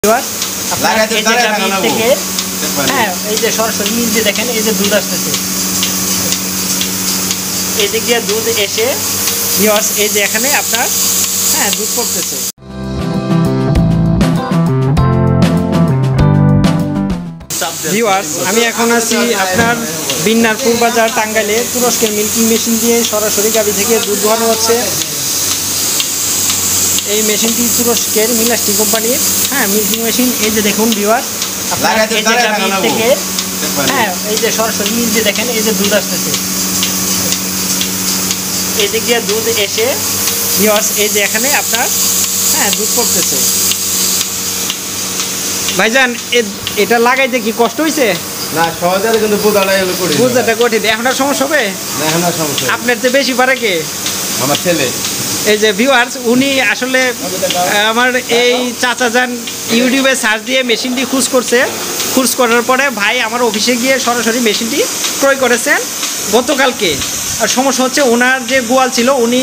আপনার এই যে গাভী থেকে এই যে সরাসরি নিচ দিয়ে দেখেন এই যে দুধ আসতেছে, এদিক দিয়ে দুধ এসে ভিউয়ার্স এই যে এখানে আপনার দুধ পড়তেছে। ভিউয়ার্স আমি এখন আছি আপনার বিন্নারপুর বাজার টাঙ্গাইলে তুরস্কের মিল্কিং মেশিন দিয়ে সরাসরি গাভী থেকে দুধ দোহানো হচ্ছে। এই মেশিনটি তুরস্কের মিলাস্টি কোম্পানির মিল্কিং মেশিন। এই যে দেখুন ভিউয়ার্স আপনার এই যে গাভী থেকে এই যে সরাসরি নিচ দিয়ে দেখেন এই যে দুধ আসতেছে, এদিক দিয়ে দুধ এসে ভিউয়ার্স এই যে এখানে আপনার দুধ পড়তেছে। ভাইজান এটা লাগাইতে কি কষ্ট হয়েছে? না সহজে, কিন্তু বোঝাটা কঠিন। এখন আর সমস্যা হবে? না এখন আর সমস্যা। আপনার তো বেশি পারে কে? আমার ছেলে। এই যে ভিউয়ার্স উনি আসলে আমার এই চাচা যান ইউটিউবে সার্চ দিয়ে মেশিনটি খোঁজ করার পরে ভাই আমার অফিসে গিয়ে সরাসরি মেশিনটি ক্রয় করেছেন গতকালকে। আর সমস্যা হচ্ছে ওনার যে গোয়াল ছিল উনি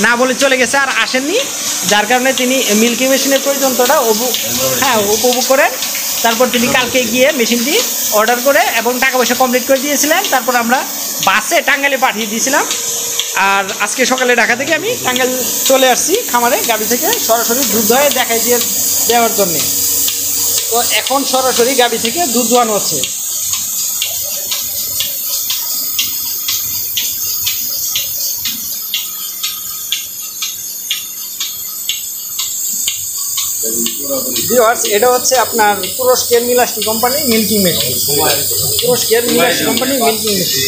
না বলে চলে গেছে আর আসেননি, যার কারণে তিনি মিল্কিং মেশিনের প্রয়োজনটা উপভোগ করেন। তারপর তিনি কালকে গিয়ে মেশিনটি অর্ডার করে এবং টাকা পয়সা কমপ্লিট করে দিয়েছিলেন। তারপর আমরা বাসে টাঙ্গাইলে পাঠিয়ে দিয়েছিলাম। আর আজকে সকালে ঢাকা থেকে আমি টাঙ্গাইল চলে আসছি খামারে গাভী থেকে সরাসরি দুধ দোয়ায় দেখাই দিয়ে দেওয়ার জন্যে। তো এখন সরাসরি গাভী থেকে দুধ দোয়ানো হচ্ছে। ভিউয়ার্স এটা হচ্ছে আপনার তুরস্কের মিলাস্টি কোম্পানি মিল্কিং মেশিন। তুরস্কের মিলাস্টি কোম্পানি মিল্কিং মেশিন।